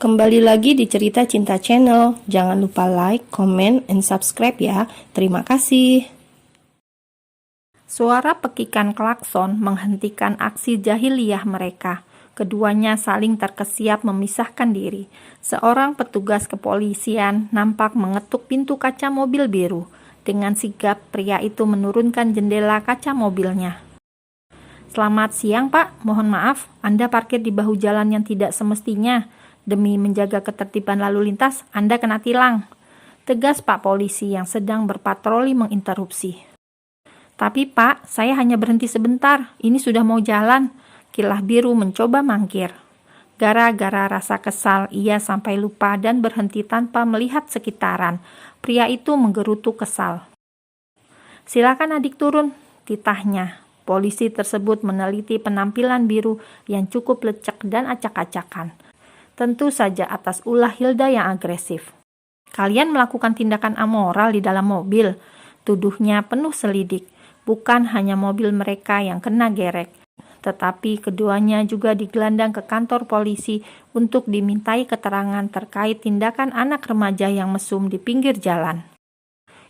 Kembali lagi di Cerita Cinta Channel. Jangan lupa like, comment, and subscribe ya. Terima kasih. Suara pekikan klakson menghentikan aksi jahiliyah mereka. Keduanya saling terkesiap memisahkan diri. Seorang petugas kepolisian nampak mengetuk pintu kaca mobil biru. Dengan sigap, pria itu menurunkan jendela kaca mobilnya. Selamat siang, Pak. Mohon maaf, Anda parkir di bahu jalan yang tidak semestinya. Demi menjaga ketertiban lalu lintas, Anda kena tilang. Tegas Pak polisi yang sedang berpatroli menginterupsi. Tapi Pak, saya hanya berhenti sebentar. Ini sudah mau jalan. Kilah biru mencoba mangkir. Gara-gara rasa kesal, ia sampai lupa dan berhenti tanpa melihat sekitaran. Pria itu menggerutu kesal. Silakan adik turun, titahnya. Polisi tersebut meneliti penampilan biru yang cukup lecek dan acak-acakan. Tentu saja atas ulah Hilda yang agresif. Kalian melakukan tindakan amoral di dalam mobil, tuduhnya penuh selidik. Bukan hanya mobil mereka yang kena gerek, tetapi keduanya juga digelandang ke kantor polisi untuk dimintai keterangan terkait tindakan anak remaja yang mesum di pinggir jalan.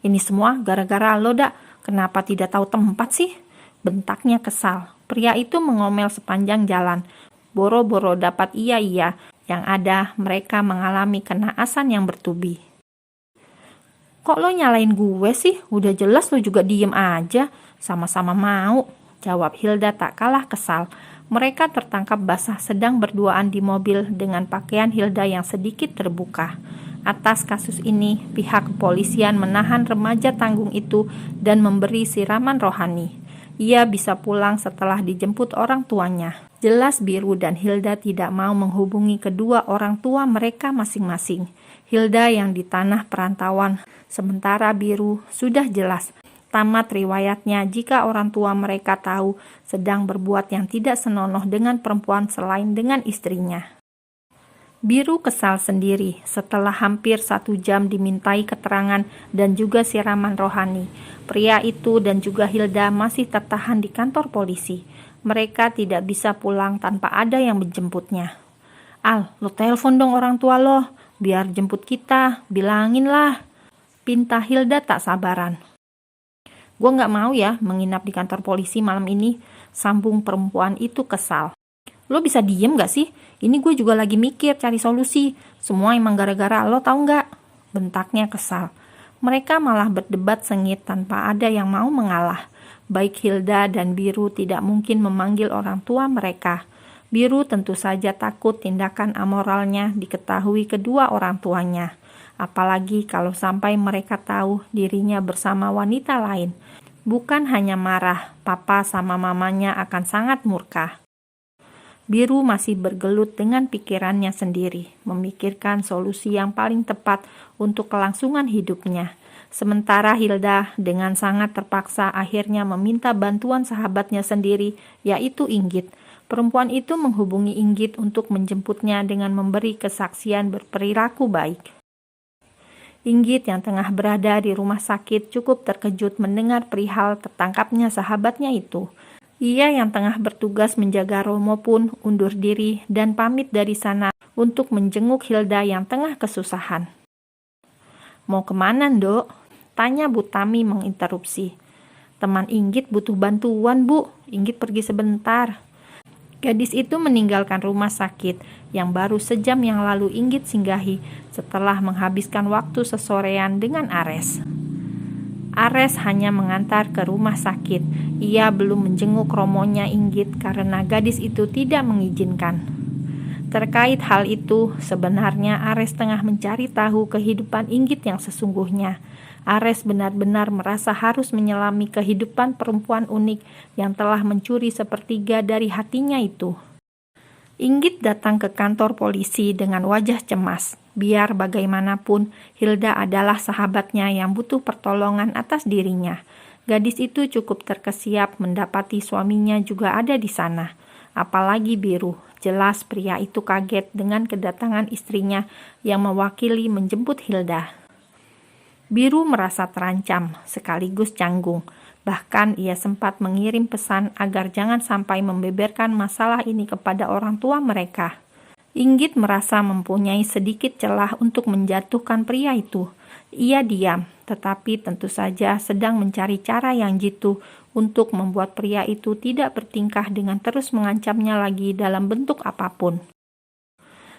Ini semua gara-gara lo, Dak. Kenapa tidak tahu tempat sih? Bentaknya kesal. Pria itu mengomel sepanjang jalan. Boro-boro dapat iya-iya, yang ada mereka mengalami kenaasan yang bertubi. Kok lo nyalain gue sih? Udah jelas lo juga diem aja. Sama-sama mau, jawab Hilda tak kalah kesal. Mereka tertangkap basah sedang berduaan di mobil dengan pakaian Hilda yang sedikit terbuka. Atas kasus ini, pihak kepolisian menahan remaja tanggung itu dan memberi siraman rohani. Ia bisa pulang setelah dijemput orang tuanya. Jelas Biru dan Hilda tidak mau menghubungi kedua orang tua mereka masing-masing. Hilda yang di tanah perantauan, sementara Biru sudah jelas tamat riwayatnya jika orang tua mereka tahu sedang berbuat yang tidak senonoh dengan perempuan selain dengan istrinya. Biru kesal sendiri setelah hampir 1 jam dimintai keterangan dan juga siraman rohani. Pria itu dan juga Hilda masih tertahan di kantor polisi. Mereka tidak bisa pulang tanpa ada yang menjemputnya. Al, lo telepon dong orang tua lo, biar jemput kita, bilangin lah. Pinta Hilda tak sabaran. Gue gak mau ya menginap di kantor polisi malam ini, sambung perempuan itu kesal. Lo bisa diem gak sih? Ini gue juga lagi mikir cari solusi. Semua emang gara-gara lo, tau gak? Bentaknya kesal. Mereka malah berdebat sengit tanpa ada yang mau mengalah. Baik Hilda dan Biru tidak mungkin memanggil orang tua mereka. Biru tentu saja takut tindakan amoralnya diketahui kedua orang tuanya. Apalagi kalau sampai mereka tahu dirinya bersama wanita lain. Bukan hanya marah, papa sama mamanya akan sangat murka. Biru masih bergelut dengan pikirannya sendiri, memikirkan solusi yang paling tepat untuk kelangsungan hidupnya. Sementara Hilda dengan sangat terpaksa akhirnya meminta bantuan sahabatnya sendiri, yaitu Inggit. Perempuan itu menghubungi Inggit untuk menjemputnya dengan memberi kesaksian berperilaku baik. Inggit yang tengah berada di rumah sakit cukup terkejut mendengar perihal tertangkapnya sahabatnya itu. Ia yang tengah bertugas menjaga Romo pun undur diri dan pamit dari sana untuk menjenguk Hilda yang tengah kesusahan. Mau kemana, Ndok? Tanya Bu Tami menginterupsi. Teman Inggit butuh bantuan, Bu. Inggit pergi sebentar. Gadis itu meninggalkan rumah sakit yang baru sejam yang lalu Inggit singgahi setelah menghabiskan waktu sesorean dengan Ares. Ares hanya mengantar ke rumah sakit. Ia belum menjenguk romonya Inggit karena gadis itu tidak mengizinkan. Terkait hal itu, sebenarnya Ares tengah mencari tahu kehidupan Inggit yang sesungguhnya. Ares benar-benar merasa harus menyelami kehidupan perempuan unik yang telah mencuri sepertiga dari hatinya itu. Inggit datang ke kantor polisi dengan wajah cemas. Biar bagaimanapun, Hilda adalah sahabatnya yang butuh pertolongan atas dirinya. Gadis itu cukup terkesiap mendapati suaminya juga ada di sana. Apalagi Biru, jelas pria itu kaget dengan kedatangan istrinya yang mewakili menjemput Hilda. Biru merasa terancam, sekaligus canggung. Bahkan ia sempat mengirim pesan agar jangan sampai membeberkan masalah ini kepada orang tua mereka. Inggit merasa mempunyai sedikit celah untuk menjatuhkan pria itu. Ia diam, tetapi tentu saja sedang mencari cara yang jitu untuk membuat pria itu tidak bertingkah dengan terus mengancamnya lagi dalam bentuk apapun.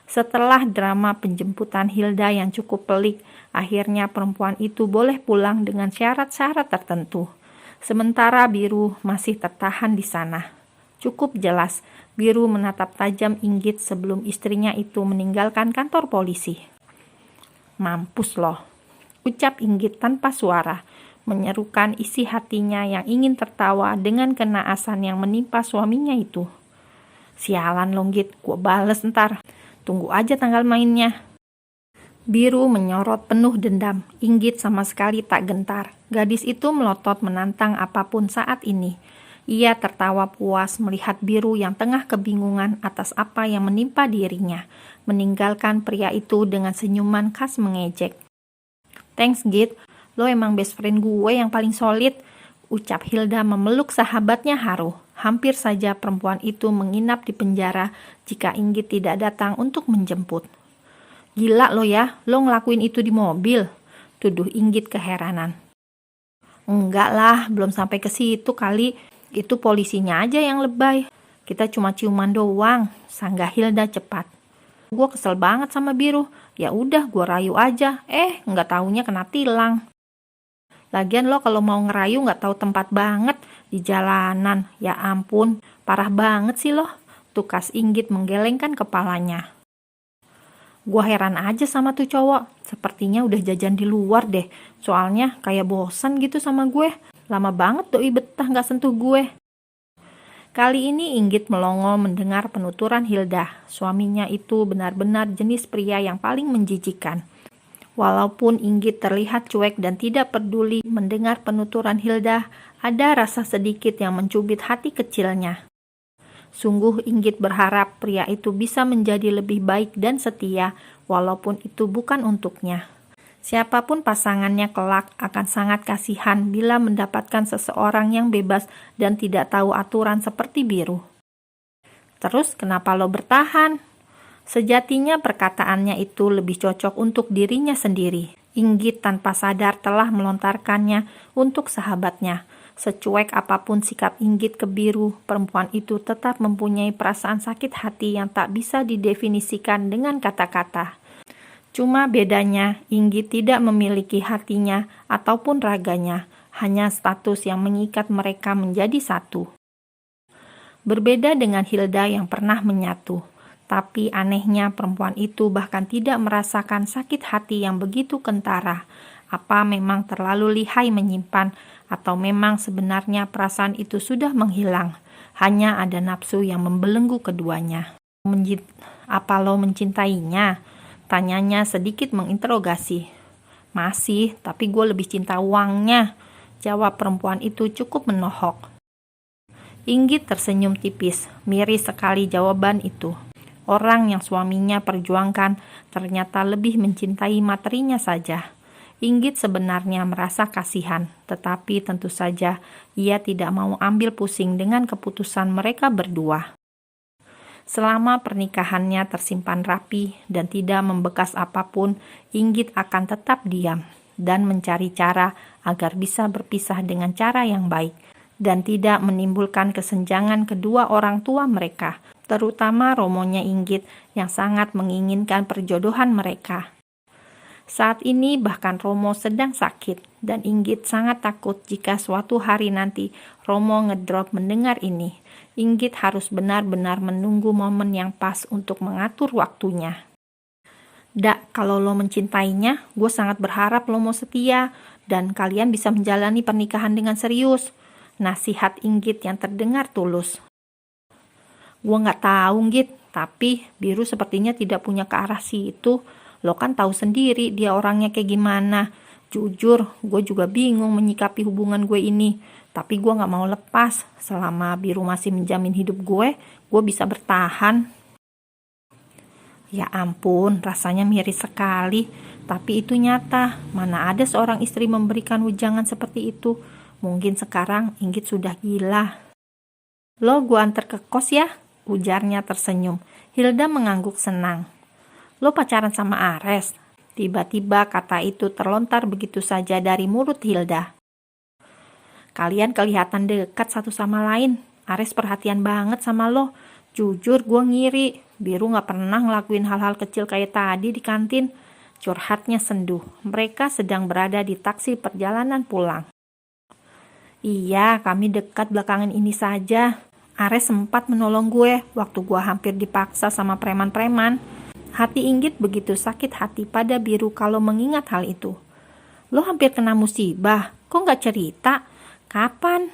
Setelah drama penjemputan Hilda yang cukup pelik, akhirnya perempuan itu boleh pulang dengan syarat-syarat tertentu. Sementara Biru masih tertahan di sana. Cukup jelas, Biru menatap tajam Inggit sebelum istrinya itu meninggalkan kantor polisi. "Mampus loh," ucap Inggit tanpa suara, menyerukan isi hatinya yang ingin tertawa dengan kenaasan yang menimpa suaminya itu. "Sialan lo, Inggit, gua bales ntar. Tunggu aja tanggal mainnya." Biru menyorot penuh dendam. Inggit sama sekali tak gentar. Gadis itu melotot menantang apapun saat ini. Ia tertawa puas melihat Biru yang tengah kebingungan atas apa yang menimpa dirinya, meninggalkan pria itu dengan senyuman khas mengejek. "Thanks, Git. Lo emang best friend gue yang paling solid," ucap Hilda memeluk sahabatnya haru. Hampir saja perempuan itu menginap di penjara jika Inggit tidak datang untuk menjemput. "Gila lo ya, lo ngelakuin itu di mobil," tuduh Inggit keheranan. "Enggak lah, belum sampai ke situ kali. Itu polisinya aja yang lebay. Kita cuma ciuman doang," sanggah Hilda cepat. "Gue kesel banget sama Biru. Ya udah, gue rayu aja. Nggak taunya kena tilang. Lagian lo kalau mau ngerayu nggak tahu tempat banget di jalanan. Ya ampun, parah banget sih lo," tukas Inggit menggelengkan kepalanya. "Gua heran aja sama tuh cowok. Sepertinya udah jajan di luar deh. Soalnya kayak bosan gitu sama gue. Lama banget doi betah gak sentuh gue." Kali ini Inggit melongo mendengar penuturan Hilda. Suaminya itu benar-benar jenis pria yang paling menjijikan. Walaupun Inggit terlihat cuek dan tidak peduli mendengar penuturan Hilda, ada rasa sedikit yang mencubit hati kecilnya. Sungguh Inggit berharap pria itu bisa menjadi lebih baik dan setia, walaupun itu bukan untuknya. Siapapun pasangannya kelak akan sangat kasihan bila mendapatkan seseorang yang bebas dan tidak tahu aturan seperti Biru. "Terus kenapa lo bertahan?" Sejatinya perkataannya itu lebih cocok untuk dirinya sendiri. Inggit tanpa sadar telah melontarkannya untuk sahabatnya. Secuek apapun sikap Inggit ke Biru, perempuan itu tetap mempunyai perasaan sakit hati yang tak bisa didefinisikan dengan kata-kata. Cuma bedanya, Inggit tidak memiliki hatinya ataupun raganya, hanya status yang mengikat mereka menjadi satu. Berbeda dengan Hilda yang pernah menyatu, tapi anehnya perempuan itu bahkan tidak merasakan sakit hati yang begitu kentara. Apa memang terlalu lihai menyimpan, atau memang sebenarnya perasaan itu sudah menghilang? Hanya ada nafsu yang membelenggu keduanya. "Apa lo mencintainya?" tanyanya sedikit menginterogasi. "Masih, tapi gue lebih cinta uangnya," jawab perempuan itu cukup menohok. Inggit tersenyum tipis, miris sekali jawaban itu. Orang yang suaminya perjuangkan ternyata lebih mencintai materinya saja. Inggit sebenarnya merasa kasihan, tetapi tentu saja ia tidak mau ambil pusing dengan keputusan mereka berdua. Selama pernikahannya tersimpan rapi dan tidak membekas apapun, Inggit akan tetap diam dan mencari cara agar bisa berpisah dengan cara yang baik dan tidak menimbulkan kesenjangan kedua orang tua mereka, terutama Romonya Inggit yang sangat menginginkan perjodohan mereka. Saat ini bahkan Romo sedang sakit dan Inggit sangat takut jika suatu hari nanti Romo ngedrop mendengar ini. Inggit harus benar-benar menunggu momen yang pas untuk mengatur waktunya. "Dak, kalau lo mencintainya, gue sangat berharap lo mau setia dan kalian bisa menjalani pernikahan dengan serius," nasihat Inggit yang terdengar tulus. "Gue gak tahu, Inggit, tapi Biru sepertinya tidak punya ke arah situ. Lo kan tahu sendiri dia orangnya kayak gimana. Jujur, gue juga bingung menyikapi hubungan gue ini. Tapi gue gak mau lepas. Selama Biru masih menjamin hidup gue bisa bertahan." Ya ampun, rasanya miris sekali. Tapi itu nyata. Mana ada seorang istri memberikan wejangan seperti itu. Mungkin sekarang Inggit sudah gila. "Lo gue antar ke kos ya," ujarnya tersenyum. Hilda mengangguk senang. Lo pacaran sama Ares? Tiba-tiba kata itu terlontar begitu saja dari mulut Hilda. Kalian kelihatan dekat satu sama lain. Ares perhatian banget sama lo. Jujur gue ngiri. Biru gak pernah ngelakuin hal-hal kecil kayak tadi di kantin. Curhatnya sendu. Mereka sedang berada di taksi perjalanan pulang. Iya, kami dekat belakangan ini saja. Ares sempat menolong gue waktu gue hampir dipaksa sama preman-preman. Hati Inggit begitu sakit hati pada Biru kalau mengingat hal itu. Lo hampir kena musibah, kok gak cerita? Kapan?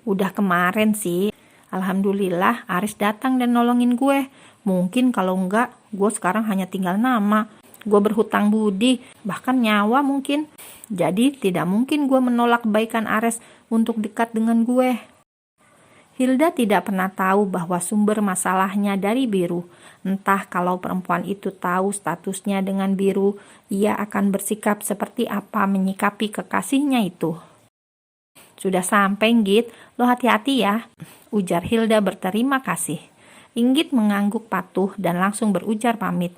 Udah kemarin sih. Alhamdulillah Ares datang dan nolongin gue. Mungkin kalau enggak, gue sekarang hanya tinggal nama. Gue berhutang budi, bahkan nyawa mungkin. Jadi tidak mungkin gue menolak kebaikan Ares untuk dekat dengan gue. Hilda tidak pernah tahu bahwa sumber masalahnya dari Biru. Entah kalau perempuan itu tahu statusnya dengan Biru, ia akan bersikap seperti apa menyikapi kekasihnya itu. Sudah sampai, Inggit. Lo hati-hati ya, ujar Hilda berterima kasih. Inggit mengangguk patuh dan langsung berujar pamit.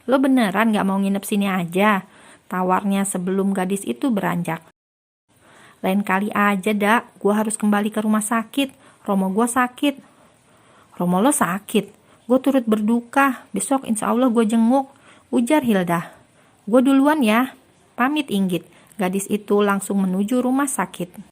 Lo beneran gak mau nginep sini aja? Tawarnya sebelum gadis itu beranjak. Lain kali aja, Dak. Gue harus kembali ke rumah sakit. Romo gue sakit. Romo lo sakit? Gue turut berduka. Besok insya Allah gue jenguk, ujar Hilda. Gue duluan ya. Pamit Inggit. Gadis itu langsung menuju rumah sakit.